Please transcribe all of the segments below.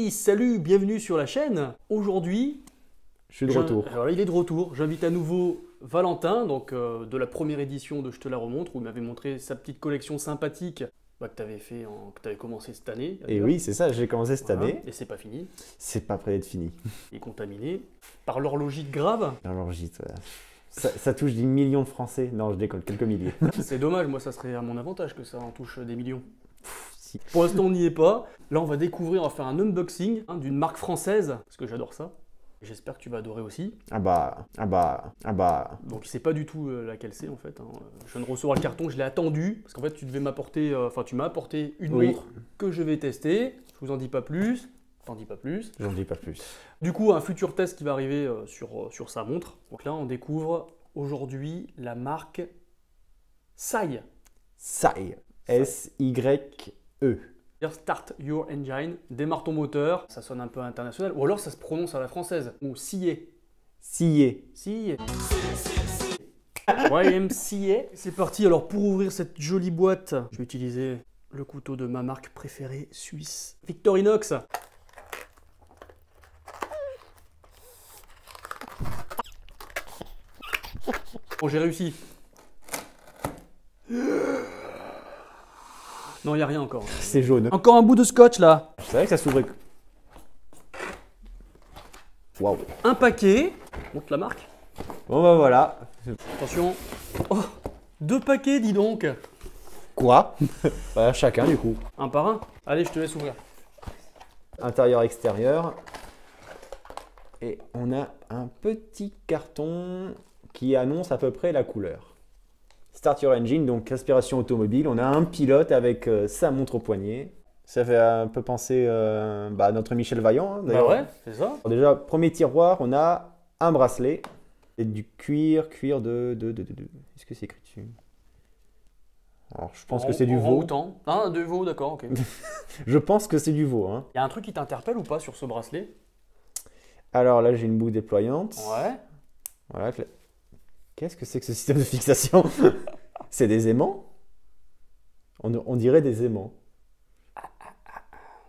Hey, salut, bienvenue sur la chaîne. Aujourd'hui, je suis de retour. Alors, il est de retour. J'invite à nouveau Valentin, donc de la première édition de Je te la remontre, où il m'avait montré sa petite collection sympathique que tu avais commencé cette année. Et oui, c'est ça, j'ai commencé cette année. Et c'est pas fini. C'est pas prêt d'être fini. Il est contaminé par l'horlogite grave. L'horlogite, ouais. Ça touche des millions de Français. Non, je déconne, quelques milliers. C'est dommage, moi ça serait à mon avantage que ça en touche des millions. Si. Pour l'instant on n'y est pas. Là on va découvrir, on va faire un unboxing d'une marque française, parce que j'adore ça. J'espère que tu vas adorer aussi. Ah bah. Donc il sait pas du tout laquelle c'est en fait. Je viens de recevoir le carton, je l'ai attendu, parce qu'en fait tu devais m'apporter, tu m'as apporté une montre que je vais tester. Je vous en dis pas plus. T'en dis pas plus. J'en dis pas plus. Du coup, un futur test qui va arriver sur sa montre. Donc là, on découvre aujourd'hui la marque SAI. SAI. S-Y-E. Start your engine, démarre ton moteur. Ça sonne un peu international. Ou alors ça se prononce à la française. Ou SIE. SIE. SIE. YMCA. C'est parti. Alors pour ouvrir cette jolie boîte, je vais utiliser le couteau de ma marque préférée suisse, Victorinox. Bon, j'ai réussi. Non, il n'y a rien encore. C'est jaune. Encore un bout de scotch là. C'est vrai que ça s'ouvrait. Waouh. Un paquet. Montre la marque. Bon bah voilà. Attention. Oh, 2 paquets, dis donc. Quoi? Voilà, chacun du coup. Un par un. Allez, je te laisse ouvrir. Intérieur, extérieur. Et on a un petit carton qui annonce à peu près la couleur. Start your engine, donc aspiration automobile. On a un pilote avec sa montre au poignet. Ça fait un peu penser à notre Michel Vaillant. Bah ouais, c'est ça. Alors déjà, premier tiroir, on a un bracelet. Et du cuir de... Est-ce que c'est écrit dessus? Alors, je pense que c'est du veau. Ah, de veau, d'accord, ok. Je pense que c'est du veau. Hein. Il y a un truc qui t'interpelle ou pas sur ce bracelet? Alors là, j'ai une boucle déployante. Ouais. Voilà. Qu'est-ce que c'est que ce système de fixation? C'est des aimants? On dirait des aimants.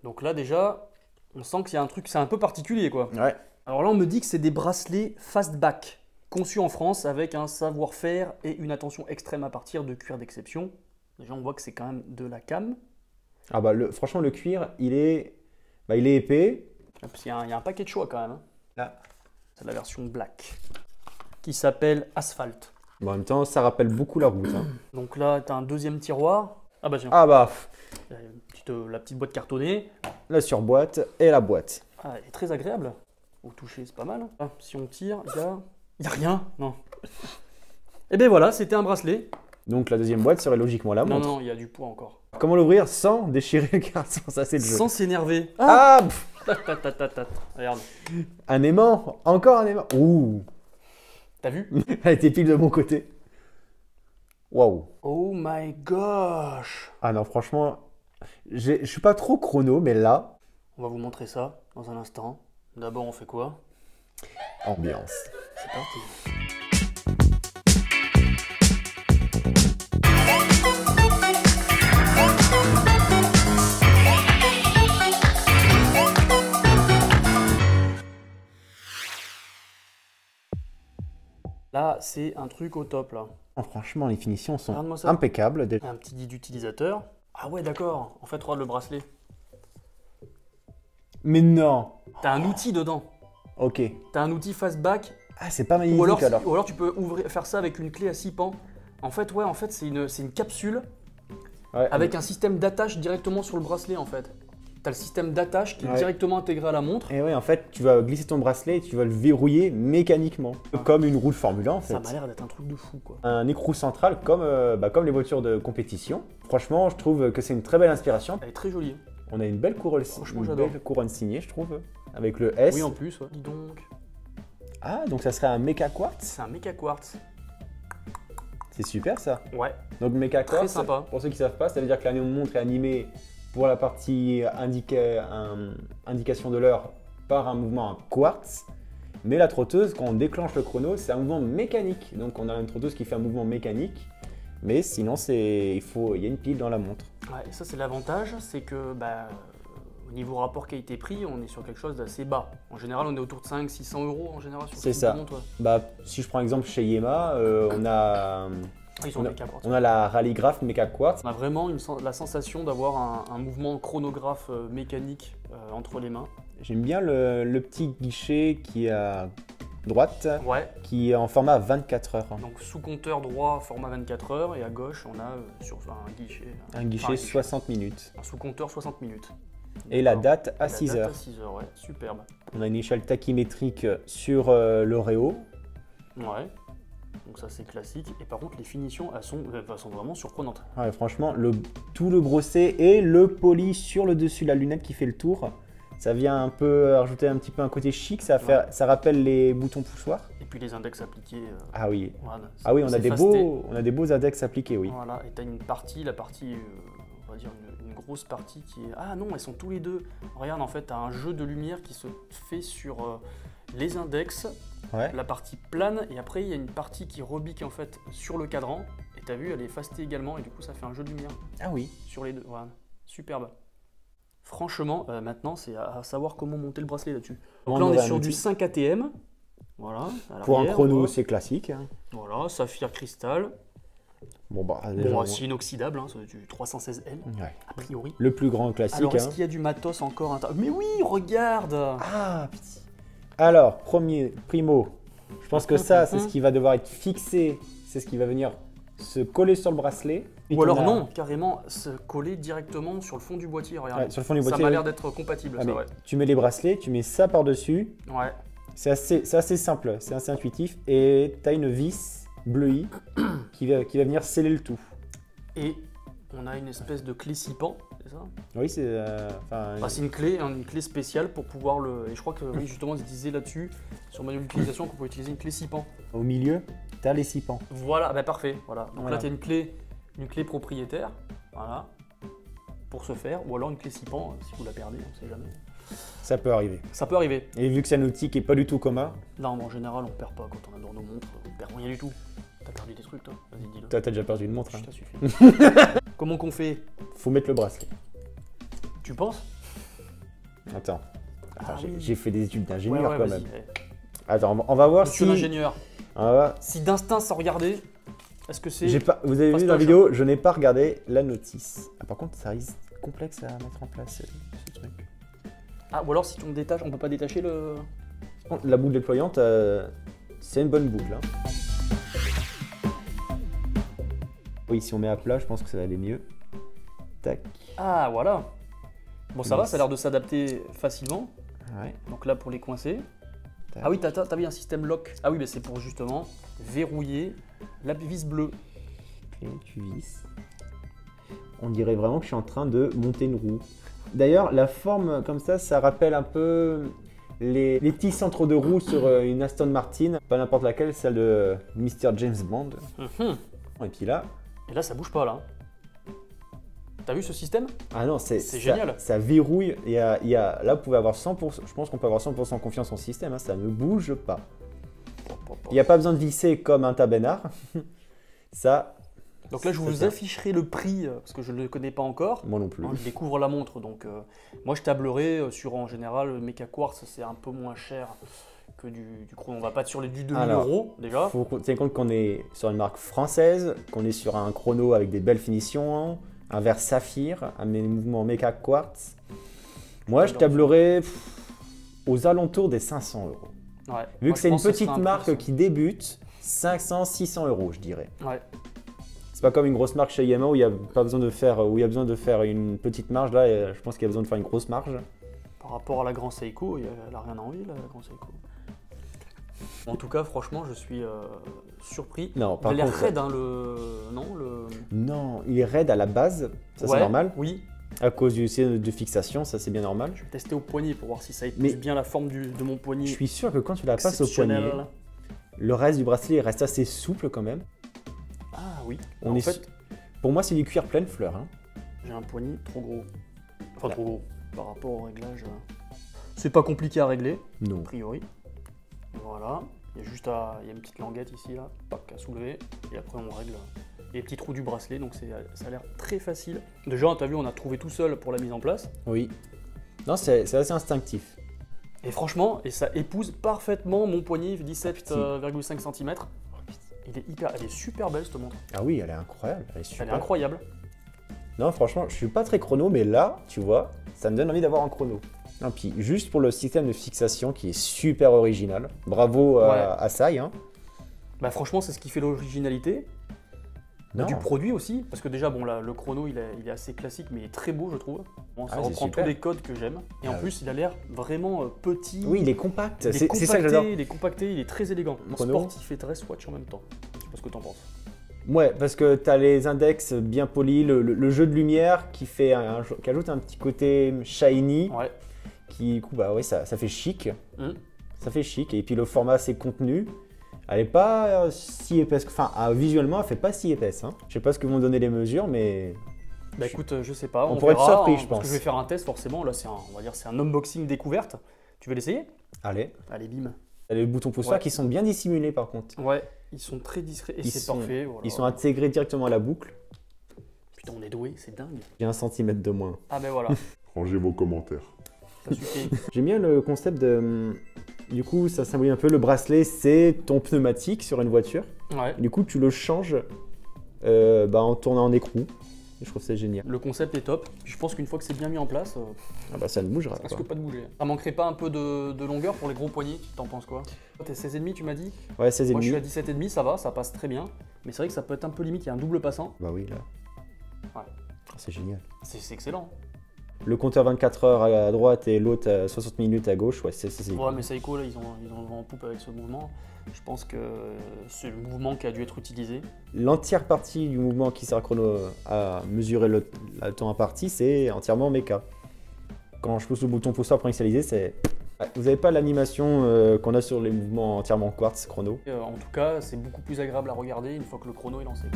Donc là, déjà, on sent qu'il y a un truc, c'est un peu particulier, quoi. Ouais. Alors là, on me dit que c'est des bracelets fastback, conçus en France avec un savoir-faire et une attention extrême à partir de cuir d'exception. Déjà, on voit que c'est quand même de la cam. Ah bah, franchement, le cuir, il est épais. Parce qu'il y a un paquet de choix quand même. Hein. Là. C'est la version black, qui s'appelle Asphalt. Bon, en même temps, ça rappelle beaucoup la route. Hein. Donc là, tu as un deuxième tiroir. Ah bah tiens. Ah bah. La petite boîte cartonnée. La surboîte et la boîte. Ah, elle est très agréable. Au toucher, c'est pas mal. Ah, si on tire, il n'y a rien. Non. Et bien voilà, c'était un bracelet. Donc la deuxième boîte serait logiquement la montre. Non, il y a du poids encore. Comment l'ouvrir sans déchirer le carton? Ça, c'est le jeu. Sans s'énerver. Ah, Regarde. Un aimant. Encore un aimant. Ouh. T'as vu? Elle était pile de mon côté. Waouh. Oh my gosh. Ah non, franchement, je suis pas trop chrono, mais là... On va vous montrer ça dans un instant. D'abord, on fait quoi? Ambiance. C'est parti. Là, c'est un truc au top, là. Oh, franchement, les finitions sont Regarde-moi ça. impeccables. Un petit guide utilisateur. Ah ouais, d'accord. En fait, regarde le bracelet. Mais non. T'as un outil dedans. Ok. T'as un outil fastback. Ah, c'est pas magnifique alors. Ou alors tu peux faire ça avec une clé à 6 pans. En fait, ouais, c'est une capsule avec un système d'attache directement sur le bracelet, en fait. T'as le système d'attache qui est directement intégré à la montre. Et ouais, en fait, tu vas glisser ton bracelet et tu vas le verrouiller mécaniquement. Comme une roue de Formule 1, en fait. Ça m'a l'air d'être un truc de fou, quoi. Un écrou central comme les voitures de compétition. Franchement, je trouve que c'est une très belle inspiration. Elle est très jolie. On a une belle couronne, signée, je trouve, avec le S. Oui, en plus, ouais. Dis donc. Ah, donc ça serait un Mecha Quartz? C'est un Mecha Quartz. C'est super ça. Ouais. Donc Mecha Quartz, très sympa. Pour ceux qui ne savent pas, ça veut dire que la montre est animée pour la partie indication de l'heure par un mouvement quartz. Mais la trotteuse, quand on déclenche le chrono, c'est un mouvement mécanique. Donc on a une trotteuse qui fait un mouvement mécanique. Mais sinon, il y a une pile dans la montre. Ouais, et ça c'est l'avantage, c'est que Au niveau rapport qualité-prix, on est sur quelque chose d'assez bas. En général, on est autour de 500-600 euros en général sur C'est ce ça. type de montre, ouais. Bah, si je prends exemple chez Yema, on a Ils ont Mecha Quartz. on a la Rallygraph Mecha Quartz. On a vraiment la sensation d'avoir un mouvement chronographe mécanique entre les mains. J'aime bien le petit guichet qui est à droite, Ouais. qui est en format 24 heures. Donc sous compteur droit, format 24 heures, et à gauche, on a un guichet. Un guichet 60 minutes. Un sous compteur 60 minutes. Et la D'accord. date à Et 6 la date heures. à 6 heures, ouais. Superbe. On a une échelle tachymétrique sur l'Oreo. Ouais. Donc ça c'est classique. Et par contre les finitions elles sont vraiment surprenantes. Ouais, franchement, tout le brossé et le poli sur le dessus de la lunette qui fait le tour, ça vient un peu rajouter un petit peu un côté chic, ça rappelle les boutons poussoirs. Et puis les index appliqués. Ah oui, Voilà, on a c'est des fasté. on a des beaux index appliqués, oui. Voilà. Et t'as une partie, on va dire une grosse partie qui est. Ah non, elles sont tous les deux. Regarde en fait, t'as un jeu de lumière qui se fait sur les index. Ouais. La partie plane et après il y a une partie qui rebique en fait sur le cadran et t'as vu elle est fastée également et du coup ça fait un jeu de lumière Ah oui. sur les deux, voilà, superbe. Franchement maintenant c'est à savoir comment monter le bracelet là-dessus. Donc là on est sur du 5 ATM, voilà. À Pour un l'arrière, chrono, voilà. c'est classique. Hein. Voilà, saphir cristal, Bon bah déjà, bon c'est inoxydable, hein, c'est du 316L ouais. a priori. Le plus grand classique. Alors est-ce hein. qu'il y a du matos encore Mais oui, regarde. Ah, petit. Alors, primo, je pense que ça, c'est ce qui va devoir être fixé, c'est ce qui va venir se coller sur le bracelet. Ou alors non, carrément se coller directement sur le fond du boîtier, regarde. Ouais, sur le fond du Ça boîtier. m'a l'air d'être compatible, Ah, ça, mais ouais. tu mets les bracelets, tu mets ça par-dessus. Ouais. C'est assez simple, c'est assez intuitif. Et tu as une vis bleuie qui va venir sceller le tout. Et on a une espèce de clé six pans, c'est ça? Oui, c'est. C'est une clé spéciale pour pouvoir le. Et je crois que oui, justement, ils disaient là-dessus, sur le manuel d'utilisation, qu'on peut utiliser une clé six pans. Au milieu, tu as les 6 pans. Voilà, bah parfait. Voilà. Donc Voilà. là, tu as une clé propriétaire, voilà, pour ce faire, ou alors une clé six pans, si vous la perdez, on ne sait jamais. Ça peut arriver. Ça peut arriver. Et vu que c'est un outil qui n'est pas du tout commun, Là, en général, on perd pas quand on a dans nos montres, on perd rien du tout. T'as perdu des trucs, toi? Vas-y, dis-le. toi, t'as déjà perdu une montre. Ça Hein. suffit. Comment qu'on fait? Faut mettre le bracelet. Tu penses? Attends, Ah j'ai oui. j'ai fait des études d'ingénieur Ouais, quand vas-y. même. Ouais. Attends, on va voir Monsieur si. l'ingénieur, on va voir. si d'instinct sans regarder, est-ce que c'est. Vous avez vu dans la Fastoche. vidéo, je n'ai pas regardé la notice. Ah, par contre, ça risque complexe à mettre en place ce truc. Ah, ou alors si on détache, on peut pas détacher le. Par contre, la boucle déployante, c'est une bonne boucle. Hein. Oui, si on met à plat, je pense que ça va aller mieux. Tac. Ah, voilà. Bon, ça va, Yes. ça a l'air de s'adapter facilement. Ouais. Donc là, pour les coincer. Tac. Ah oui, t'as vu un système lock. Ah oui, mais c'est pour justement verrouiller la vis bleue. Et tu visses. On dirait vraiment que je suis en train de monter une roue. D'ailleurs, la forme comme ça rappelle un peu les petits centres de roues sur une Aston Martin. Pas n'importe laquelle, celle de Mr. James Bond. Mhm. Et puis là, Et là, ça bouge pas, là. T'as vu ce système? ah non, C'est ça- génial. Ça verrouille. Là, vous pouvez avoir 100%, je pense qu'on peut avoir 100% confiance en ce système. Hein, ça ne bouge pas. Il n'y a pas besoin de visser comme un tabenard. Ça, Donc là, je ça vous tient. afficherai le prix, parce que je ne le connais pas encore. Moi non plus. Je découvre la montre, donc moi je tablerai sur en général le Mecha Quartz, c'est un peu moins cher que du chrono. On va pas être sur du 2000 Alors, euros déjà. Il faut tenir compte qu'on est sur une marque française, qu'on est sur un chrono avec des belles finitions, un verre saphir, un mouvement Mecha Quartz. Moi, je tablerais aux alentours des 500 euros. Ouais. Vu Moi, que je c'est une pense que ce petite sera un marque prix, qui débute, 500-600 euros, je dirais. Ouais. C'est pas comme une grosse marque chez Yamaha où il y a pas besoin de faire, une petite marge. Là, je pense qu'il y a besoin de faire une grosse marge. Par rapport à la Grand Seiko, elle a rien à envier la Grand Seiko. En tout cas, franchement, je suis surpris. Non, Il par a l'air contre, raide, hein, le. non, il est raide à la base, ça Ouais, c'est normal. Oui. À cause du système de fixation, ça c'est bien normal. Je vais tester au poignet pour voir si ça épouse Mais- bien la forme de mon poignet. Je suis sûr que quand tu la passes au Exceptionnel. poignet, le reste du bracelet reste assez souple quand même. Ah oui. On En est fait, Pour moi, c'est du cuir pleine fleur. Hein. j'ai un poignet trop gros. Enfin, Là. trop gros par rapport au réglage. C'est pas compliqué à régler, Non. a priori. Voilà. Il y a il y a une petite languette ici, là, pac, à soulever. Et après, on règle les petits trous du bracelet. Donc, ça a l'air très facile. Déjà, tu as vu, on a trouvé tout seul pour la mise en place. Oui. Non, c'est assez instinctif. Et franchement, et ça épouse parfaitement mon poignet 17,5 cm. Elle est super belle cette montre. Ah oui, elle est incroyable. Elle est super. Elle est incroyable. Non, franchement, je suis pas très chrono, mais là, tu vois, ça me donne envie d'avoir un chrono. Non, puis juste pour le système de fixation qui est super original. Bravo à Sai. Hein. Bah franchement, c'est ce qui fait l'originalité. Du produit aussi, parce que déjà, bon, là, le chrono, il est assez classique, mais il est très beau, je trouve. Bon, ça reprend tous les codes que j'aime. Et en plus, il a l'air vraiment petit. Oui, il est compact. C'est ça que j'adore. Il est compacté, il est très élégant. Sportif et dress watch en même temps. Je sais pas ce que t'en penses. Ouais, parce que tu as les index bien polis, le jeu de lumière qui ajoute un petit côté shiny. Ouais. Qui, du coup, bah ouais, ça fait chic. Ça fait chic. Et puis le format assez contenu. Elle n'est pas si épaisse. Enfin, visuellement, elle fait pas si épaisse. Hein. Je sais pas ce que vont donner les mesures, mais. Bah écoute, je sais pas. On pourrait être surpris, je pense. Parce que je vais faire un test forcément. Là, on va dire, c'est un unboxing découverte. Tu veux l'essayer? Allez. Allez, bim. Il y a les boutons pousseurs qui sont bien dissimulés par contre. Ouais, ils sont très discrets et c'est parfait. Voilà. Ils sont intégrés directement à la boucle. Putain, on est doué, c'est dingue. J'ai 1 centimètre de moins. Ah ben voilà. Rangez vos commentaires. Ça suffit. J'aime bien le concept de. Du coup, ça symbolise un peu le bracelet, c'est ton pneumatique sur une voiture. Ouais. Du coup, tu le changes en tournant en écrou. Et je trouve ça génial. Le concept est top. Puis je pense qu'une fois que c'est bien mis en place, ça ne bougera pas. Presque pas de bouger. Ça manquerait pas un peu de longueur pour les gros poignets? T'en penses quoi? T'es 16,5 tu m'as dit? Ouais, 16,5. Moi je suis à 17,5, ça va, ça passe très bien. Mais c'est vrai que ça peut être un peu limite, il y a un double passant. Bah oui, là. Ouais. C'est génial. C'est excellent. Le compteur 24 heures à droite et l'autre 60 minutes à gauche, ouais, c'est ouais, mais Seiko, là, ils ont le vent en poupe avec ce mouvement. Je pense que c'est le mouvement qui a dû être utilisé. L'entière partie du mouvement qui sert à mesurer le temps imparti, c'est entièrement méca. Quand je pousse le bouton pousseur pour initialiser, c'est... Vous n'avez pas l'animation qu'on a sur les mouvements entièrement quartz chrono. En tout cas, c'est beaucoup plus agréable à regarder une fois que le chrono est lancé.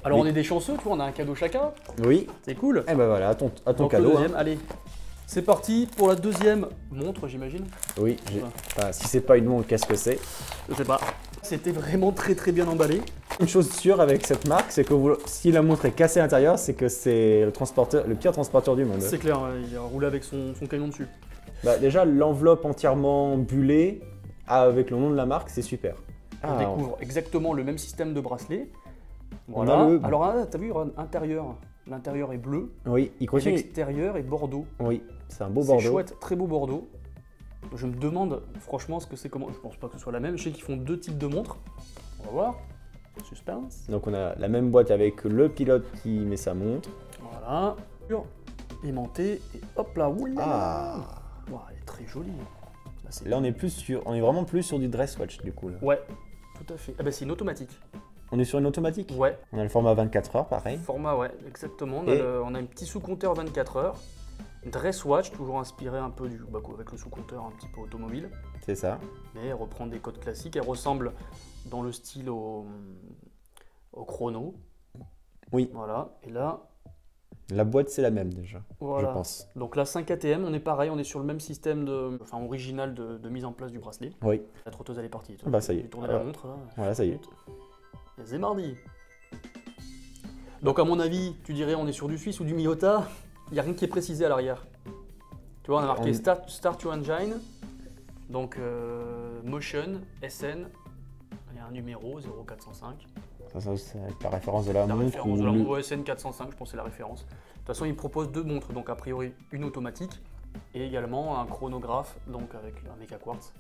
Alors on est des chanceux, tu vois, on a un cadeau chacun. Oui. C'est cool. Et ben voilà, à ton donc, cadeau. Deuxième, allez. C'est parti pour la deuxième montre, j'imagine. Oui. Enfin, si c'est pas une montre, qu'est-ce que c'est? Je sais pas. C'était vraiment très bien emballé. Une chose sûre avec cette marque, c'est que si la montre est cassée à l'intérieur, c'est que c'est le pire transporteur du monde. C'est clair, il a roulé avec son camion dessus. Bah, déjà, l'enveloppe entièrement bullée avec le nom de la marque, c'est super. On découvre exactement le même système de bracelet. Voilà. Alors, t'as vu, intérieur. L'intérieur est bleu. Oui, il continue. L'extérieur est bordeaux. Oui, c'est un beau bordeaux. C'est chouette, très beau bordeaux. Je me demande franchement ce que c'est comment. Je pense pas que ce soit la même. Je sais qu'ils font deux types de montres. On va voir. Suspense. Donc on a la même boîte avec le pilote qui met sa montre. Voilà. Aimanté et hop là. Ah. Wow, elle est très jolie. Là on est vraiment plus sur du dress watch du coup. Là. Ouais, tout à fait. Ah bah c'est une automatique. On est sur une automatique? Ouais. On a le format 24 heures, pareil. Format, ouais, exactement. On a un petit sous-compteur 24 heures. Dress watch, toujours inspiré un peu avec le sous-compteur un petit peu automobile. C'est ça. Mais elle reprend des codes classiques. Elle ressemble dans le style au chrono. Oui. Voilà. Et là... La boîte, c'est la même déjà, voilà. Je pense. Donc la 5 ATM, on est pareil, on est sur le même système original de mise en place du bracelet. Oui. La trotteuse, elle est partie. Bah ça y est. J'ai tourné la montre. Là. Voilà, ça y est. C'est mardi. Donc à mon avis, tu dirais on est sur du Suisse ou du Miyota. Il n'y a rien qui est précisé à l'arrière. Tu vois, on a marqué Start Your Engine. Donc Motion, SN. Il y a un numéro 0405. Ça c'est la référence de la montre. Référence de la montre SN 405, je pense que c'est la référence. De toute façon, il propose deux montres. Donc a priori une automatique et également un chronographe donc avec un méca quartz.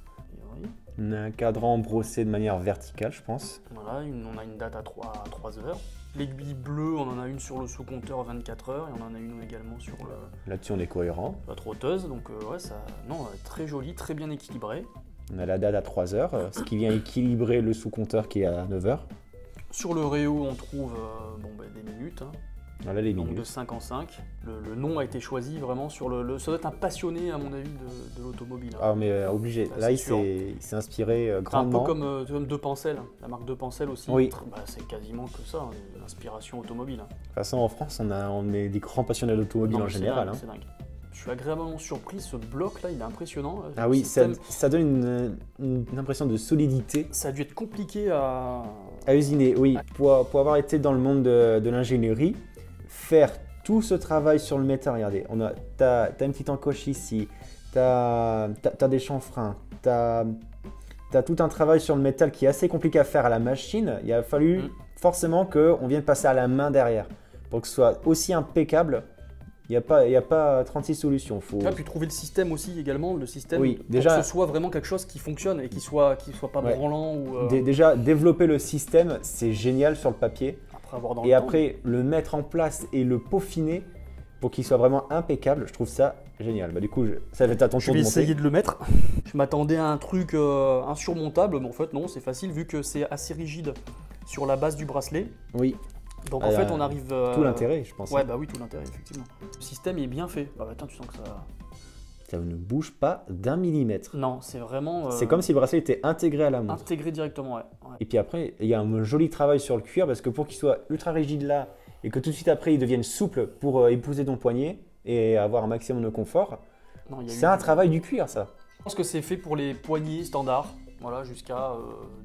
On a un cadran brossé de manière verticale, je pense. Voilà, on a une date à 3 heures. L'aiguille bleue, on en a une sur le sous-compteur 24 heures et on en a une également sur Là-dessus, on est cohérent. La trotteuse, donc ouais, très joli, très bien équilibré. On a la date à 3 heures, ce qui vient équilibrer le sous-compteur qui est à 9 heures. Sur le réo, on trouve des minutes. Hein. Voilà les donc minutes. De 5 en 5. Le nom a été choisi vraiment sur ça doit être un passionné, à mon avis, de l'automobile. Hein. Ah, mais obligé. Là, il s'est inspiré grandement. Un peu comme Depancel, la marque Depancel aussi. Oui. C'est quasiment que ça, l'inspiration automobile. Hein. De toute façon, en France, on est des grands passionnés d'automobile en général. C'est dingue. Je suis agréablement surpris, ce bloc-là, il est impressionnant. Ah oui, ça donne une impression de solidité. Ça a dû être compliqué à usiner, oui. Pour avoir été dans le monde de l'ingénierie, faire tout ce travail sur le métal, regardez, t'as une petite encoche ici, t'as des chanfreins, t'as tout un travail sur le métal qui est assez compliqué à faire à la machine. Il a fallu forcément qu'on vienne passer à la main derrière pour que ce soit aussi impeccable. Il n'y a pas 36 solutions. Ah, puis trouver le système aussi également, le système oui, pour déjà, que ce soit vraiment quelque chose qui fonctionne et qui soit pas branlant. Ou, Déjà, développer le système, c'est génial sur le papier. Après, le mettre en place et le peaufiner pour qu'il soit vraiment impeccable, je trouve ça génial. Bah, du coup, ça va être à ton tour de monter. Je vais essayer de le mettre. Je m'attendais à un truc insurmontable, mais en fait non, c'est facile vu que c'est assez rigide sur la base du bracelet. Oui. Donc en fait, on arrive. Tout l'intérêt, je pense. Ouais, bah oui, tout l'intérêt, effectivement. Le système est bien fait. Bah attends, tu sens que ça. Ça ne bouge pas d'un millimètre. Non, c'est vraiment. C'est comme si le bracelet était intégré à la montre. Intégré directement, ouais. Et puis après, il y a un joli travail sur le cuir parce que pour qu'il soit ultra rigide là et que tout de suite après il devienne souple pour épouser ton poignet et avoir un maximum de confort, c'est un travail du cuir, ça. Je pense que c'est fait pour les poignets standards, voilà, jusqu'à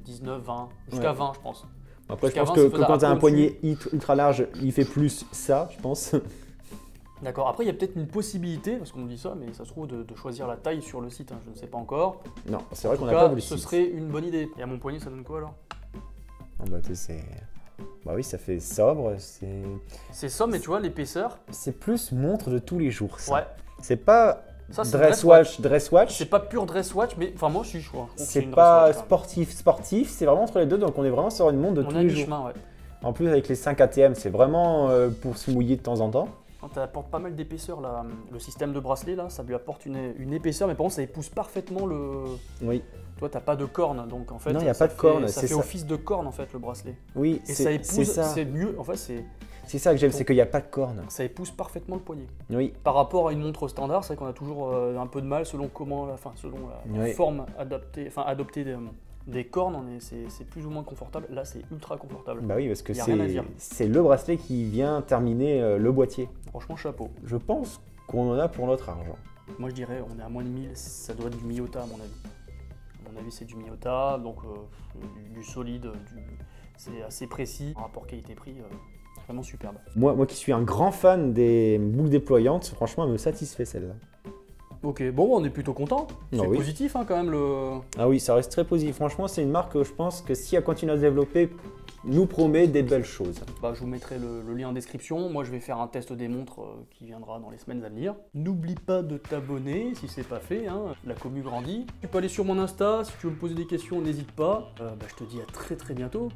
19, 20, jusqu'à 20, je pense. Après, je pense que quand tu as un poignet ultra large, il fait plus ça, je pense. D'accord. Après, il y a peut-être une possibilité, parce qu'on me dit ça, mais ça se trouve de choisir la taille sur le site, hein, je ne sais pas encore. Non, c'est vrai qu'on n'a pas vu le site. Ce serait une bonne idée. Et à mon poignet, ça donne quoi alors? Bah oui, ça fait sobre. C'est sobre, mais tu vois, l'épaisseur. C'est plus montre de tous les jours, ça. Ouais. C'est pas dress watch. C'est pas pur dress watch, mais enfin, moi, je crois. C'est pas sportif, c'est vraiment entre les deux, donc on est vraiment sur une montre de tous les jours. Chemin, ouais. En plus, avec les 5 ATM, c'est vraiment pour se mouiller de temps en temps. Ça apporte pas mal d'épaisseur, là. Le système de bracelet, là, ça lui apporte une épaisseur, mais par contre, ça épouse parfaitement le. Oui. Toi, t'as pas de corne, donc en fait. Non, il n'y a pas de corne. Ça fait office de corne, en fait, le bracelet. Oui, et ça épouse, c'est mieux. En fait, c'est ça que j'aime, c'est qu'il n'y a pas de corne. Ça épouse parfaitement le poignet. Oui. Par rapport à une montre standard, c'est vrai qu'on a toujours un peu de mal selon la forme adoptée des cornes, c'est plus ou moins confortable. Là, c'est ultra confortable. Bah oui, parce que c'est le bracelet qui vient terminer le boîtier. Franchement, chapeau. Je pense qu'on en a pour notre argent. Moi, je dirais, on est à moins de 1000, ça doit être du Miyota, à mon avis. À mon avis, c'est du Miyota, donc du solide, c'est assez précis. En rapport qualité-prix, vraiment superbe. Moi qui suis un grand fan des boucles déployantes, franchement, elle me satisfait celle-là. Ok, bon, on est plutôt content. C'est positif hein, quand même le. Ah oui, ça reste très positif. Franchement, c'est une marque que je pense que si elle continue à se développer, nous promet des belles choses. Bah, je vous mettrai le lien en description. Moi, je vais faire un test des montres qui viendra dans les semaines à venir. N'oublie pas de t'abonner si c'est pas fait. Hein. La commu grandit. Tu peux aller sur mon Insta. Si tu veux me poser des questions, n'hésite pas. Je te dis à très bientôt.